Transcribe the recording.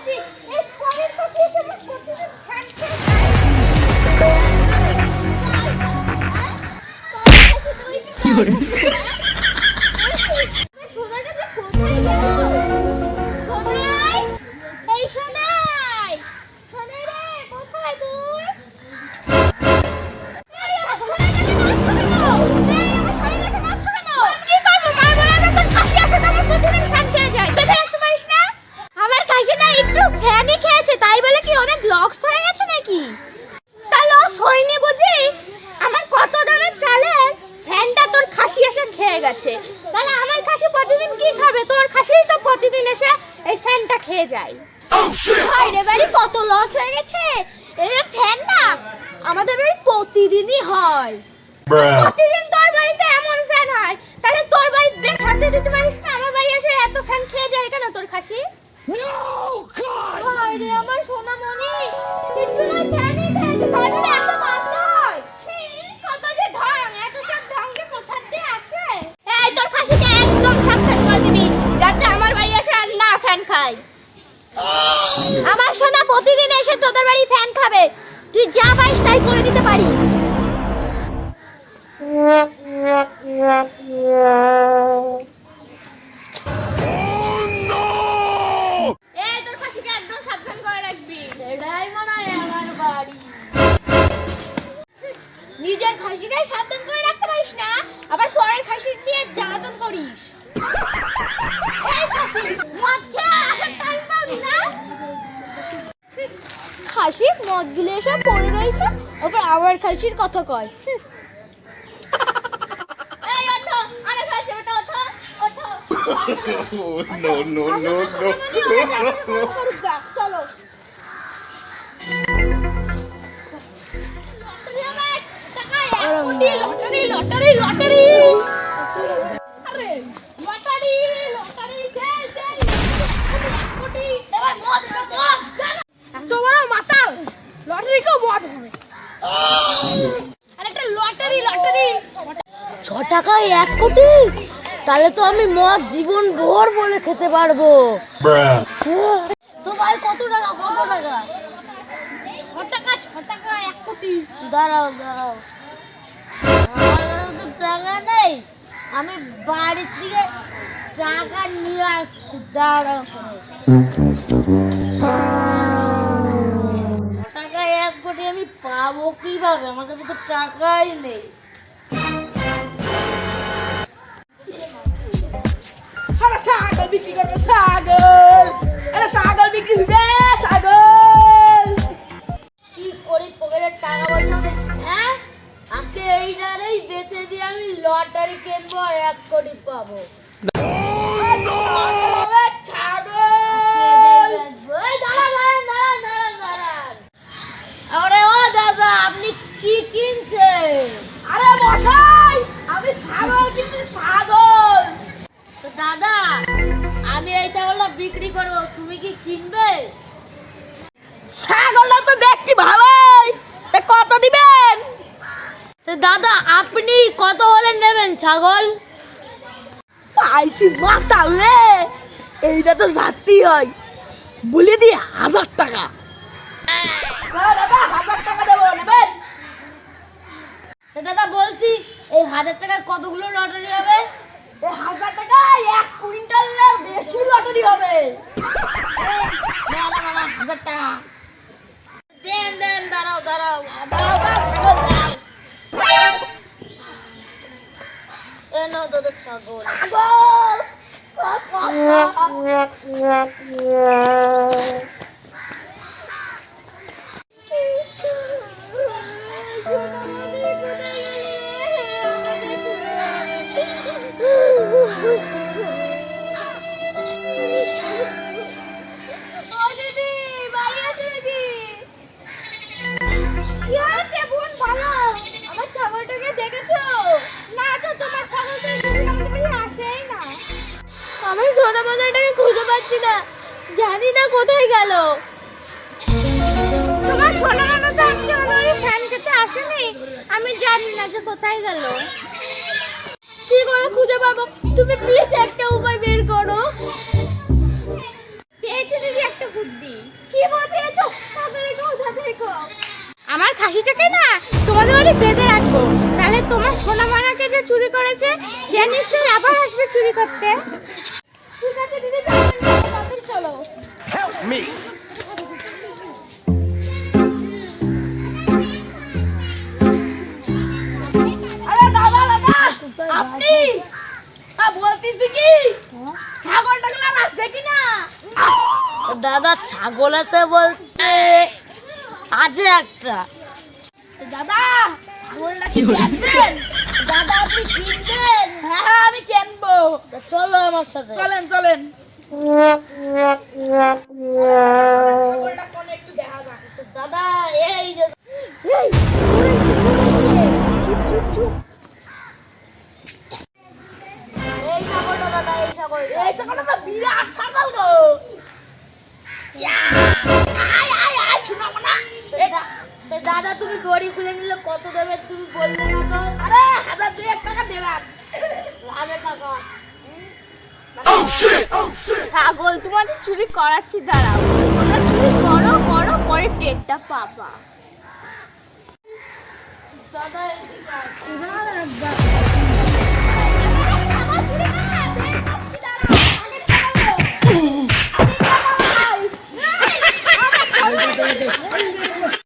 পেয়েছি। এই পরের পাশে এসে আমার প্রতিদিন ফ্যান খেয়ে কি করে সোনাটা যে কোথায় গেল? সোনাই, এই সোনাই, সোনাই রে, কোথায় তুই? এই আমার সোনাইটাকে মারছো কেন? এই আমার সোনাইটাকে মারছো কেন? কি করবো? মারবো না, তোর কাশি আসে তো আমার প্রতিদিন ফ্যান খেয়ে যায়। বেঁধে রাখতে পারিস না? আমার কাশি না একটু ফ্যানই খেয়েছে, তাই বলে কি অনেক লক্স হয়ে গেছে নাকি? তা লস হয়নি বুঝি? আমার কত দামের চালের ফ্যানটা তোর খাসি এসে খেয়ে গেছে। তাহলে আমার খাসি প্রতিদিন কি খাবে? তোর খাসিই তো প্রতিদিন এসে এই ফ্যানটা খেয়ে যায়। বাইরে বাড়ি কত লস হয়ে গেছে। এর ফ্যান না আমাদের বাড়ি প্রতিদিনই হয়। প্রতিদিন তোর বাড়িতে এমন ফ্যান হয়, তাহলে তোর বাড়িতে দেখাতে দিতে পারিস না? আমার বাড়ি এসে এত ফ্যান খেয়ে যায় কেন তোর খাসি? বাইরে আমার সোনামণি একটু না ফ্যানই খেয়েছে, তাই বলে এত মারতে হয়? কত যে ঢং, এত সব ঢং যে কোথা দিয়ে আসে? এই তোর খাসিকে একদম সাবধান করে দিবি যাতে আমার বাড়ি এসে আর না ফ্যান খায়। আমার সোনা প্রতিদিন এসে তোদের বাড়ি ফ্যান খাবে, তুই যা পারিস তাই করে দিতে পারিস। এই তোর খাসিকে একদম সাবধান করে রাখবি, এটাই মনে হয় আমার বাড়ি। নিজের খাসিটাই সাবধান করে রাখতে পারিস না, আবার পরের খাসি দিয়ে জ্বালাতন করিস। এই খাসি মদ খেয়ে আসার টাইম পাবি না? খাসি মদ গিলে এসে পড়ে রয়েছে, আবার আমার খাসির কথা কয়। এই ওঠো, আরে খাসি ওঠো, ওঠো, ওঠো। No, no, no, no. চলো লটারি লটারি লটারি, আরে লটারি লটারি, এত বড় মাতাল লটারি কেউ মদ হবে? আরে একটা লটারি লটারি, 6 টাকায় 1 কোটি, তাহলে তো আমি মদ জীবন ভর বলে খেতে পারবো। তো ভাই কত টাকা, কত টাকা? 6 টাকা 1 কোটি। দাঁড়াও দাঁড়াও, আমার কাছে তো টাকা নেই, আমি বাড়ির থেকে টাকা নিয়ে আসছি। দাঁড়াও, 6 টাকায় 1 কোটি আমি পাবো কিভাবে? আমার কাছে তো টাকাই নেই। আরে ছাগল বিক্রি করবে, ছাগল, আরে ছাগল বিক্রি হবে, ছাগল। কি করি, পকেটের টাকা পয়সা নেই। হ্যাঁ, আজকে এইটারেই বেচে দিয়ে আমি লটারি কিনবো, 1 কোটি পাবো। আরে ও দাদা, আপনি কি কিনছেন? আরে মশাই, আমি ছাগল কিনছি, ছাগল। তো দাদা, আমি এই ছাগলটা বিক্রি করবো, তুমি কি কিনবে? ছাগলটা তো দেখছি ভালোই, তা কত দিবেন? তো দাদা, আপনি কত হলে নেবেন ছাগল? পাইছি মাতালে, এইটা তো যাত্রী হয়, বলে দি 1000 টাকা। দাদা 1000 টাকা দেবো, নেবেন? তো দাদা বলছি, এই 1000 টাকার কতগুলো লটারি হবে? এই 1000 টাকা 1 কুইন্টালের বেশি লটারি হবে। 1000 টাকা দেন দেন, দাঁড়াও দাঁড়াও, এ নাও দাদা ছাগল। ছাগল আমি সোনা বাজারটাকে খুঁজে পাচ্ছি না, জানি না কোথায় গেল। তোমার সোনা বাবা তো আজকে ওই ফ্যান খেতে আসেনি, আমি জানি না যে কোথায় গেল। কি করে খুঁজে পাবো? তুমি প্লিজ একটা উপায় বের করো। পেয়েছি দিদি, একটা বুদ্ধি। কি বুদ্ধি এসো? তাড়াতাড়ি কও। আমার খাসিটাকে না তোমাদের বাড়ি বেঁধে রাখবো, তাহলে তোমার সোনা মানাকে যে চুরি করেছে সে নিশ্চয়ই আবার আসবে চুরি করতে। ঠিক আছে দিদি, তাড়াতাড়ি চলো। Help me! আরে দাদা দাদা আপনি বলতেছি কি ছাগলটাকে না আসছে কিনা? দাদা ছাগল আছে বলতে আছে একটা। দাদা ছাগলটা কি আসবেন? দাদা আপনি কিনবেন? হ্যাঁ হ্যাঁ আমি কিনবো। তা চলো আমার সাথে। চলেন চলেন। ছাগলটা কোন একটু দেখা যাক। তো দাদা এই যে এই চুপ চুপ চুপ। এই ছাগলটা দাদা, এই ছাগলটা। এই ছাগলটা তো বিরাট ছাগল গো। ইয়া! আয় আয় আয় শোনো না। তা দাদা তুমি দড়ি খুলে নিলে কত দেবে তুমি বললে না তো? আরে 1000 টাকা দেবেন। 1000 টাকা। Oh shit! Oh shit! ছাগল তোমাদের চুরি করাচ্ছি, দাঁড়াও। তোমরা চুরি করো করো, পরে টেরটা পাবা। দাদা